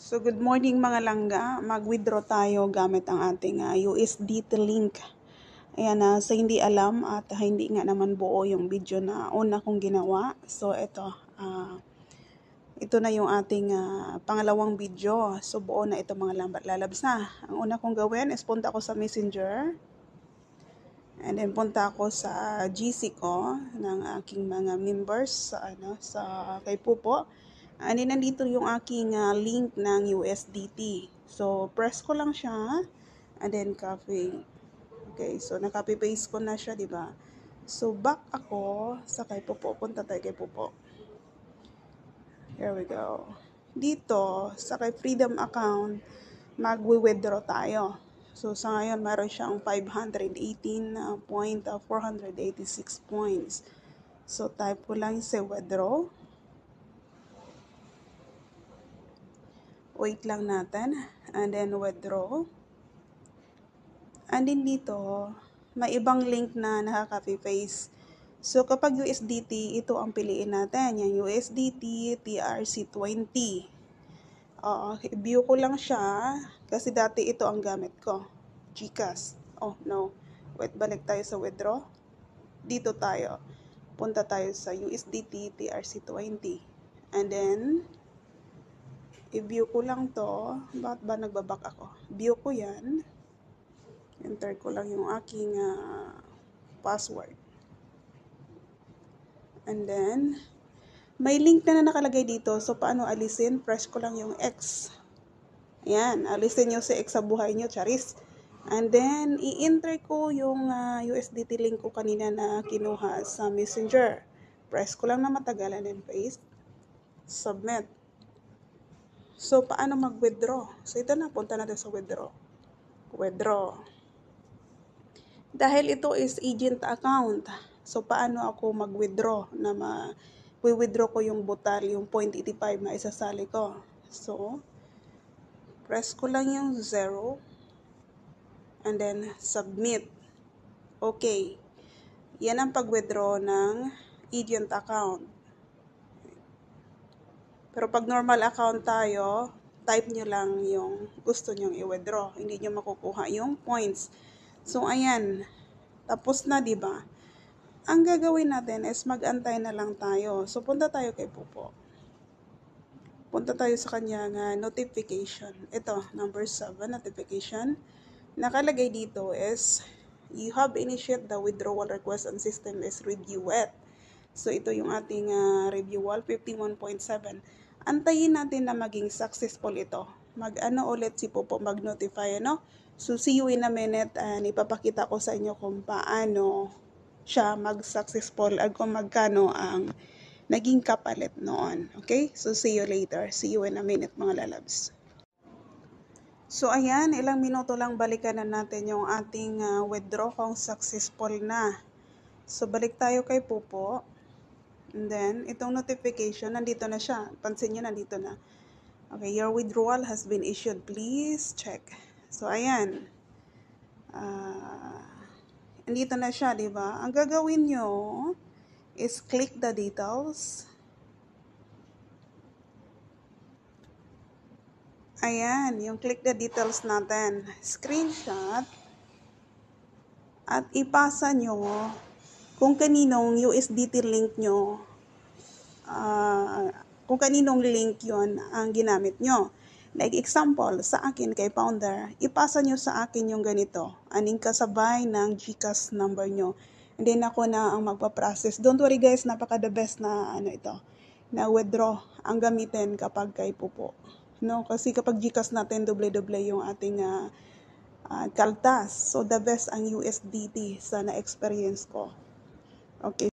So good morning mga langga, mag-withdraw tayo gamit ang ating USDT link. Ayan na, sa hindi alam at hindi nga naman buo yung video na una kong ginawa. So ito na yung ating pangalawang video. So buo na ito mga lalabs na. Ang una kong gawin is punta ako sa Messenger. And then punta ako sa GC ko ng aking mga members sa kay Pupo. And then nandito yung aking link ng USDT. So press ko lang siya and then copy. Okay, so na-copy paste ko na siya, di ba? So back ako sa kay Pupo. Punta tayo kay Pupo. Here we go. Dito sa kay Freedom account, mag-withdraw tayo. So sa ngayon, meron siyang 518.486 points. So type ko lang sa withdraw. Wait lang natin. And then withdraw. And then dito, may ibang link na nakaka-copy paste. So kapag USDT, ito ang piliin natin. Yung USDT TRC20. I-view ko lang siya kasi dati ito ang gamit ko. GCash. Oh no. Wait, balik tayo sa withdraw. Dito tayo. Punta tayo sa USDT TRC20. And then i-view ko lang to. Bakit ba nagbabak ako? View ko yan. Enter ko lang yung aking password. And then may link na nakalagay dito. So paano alisin? Press ko lang yung X. Ayan, alisin nyo si X sa buhay nyo, charis. And then i-enter ko yung USDT link ko kanina na kinuha sa Messenger. Press ko lang na matagalan and paste. Submit. So, paano mag-withdraw? So, ito na. Punta natin sa withdraw. Withdraw. Dahil ito is agent account. So, paano ako mag-withdraw? Withdraw ko yung butal, yung 0.85 na isasali ko. So, press ko lang yung 0. And then, submit. Okay. Yan ang pag-withdraw ng agent account. Pero pag normal account tayo, type nyo lang yung gusto nyong i-withdraw. Hindi nyo makukuha yung points. So, ayan. Tapos na, di ba? Ang gagawin natin is mag-antay na lang tayo. So, punta tayo kay Pupo. Punta tayo sa kanyang notification. Ito, number 7, notification. Nakalagay dito is, you have initiated the withdrawal request and system is reviewed. So, ito yung ating reviewal, 51.7. Antayin natin na maging successful ito. Mag-ano ulit si Pupo, mag-notify, ano? So, see you in a minute and ipapakita ko sa inyo kung paano siya mag-successful at kung magkano ang naging kapalit noon. Okay? So, see you later. See you in a minute, mga lalabs. So, ayan, ilang minuto lang balikan na natin yung ating withdraw kung successful na. So, balik tayo kay Pupo. And then, itong notification, nandito na siya. Pansin nyo, nandito na. Okay, your withdrawal has been issued. Please check. So, ayan. Nandito na siya, di ba? Ang gagawin nyo is click the details. Ayan, yung click the details natin. Screenshot. At ipasa nyo kung kaninong USDT link nyo, kung kaninong link yon ang ginamit nyo. Like example, sa akin kay Founder, ipasa nyo sa akin yung ganito, aning kasabay ng GCash number nyo. And then ako na ang magpa-process. Don't worry guys, napaka the best na ito, na withdraw ang gamitin kapag kay Pupo. No, kasi kapag GCash natin, doble-doble yung ating kaltas. So the best ang USDT sa na-experience ko. Okay,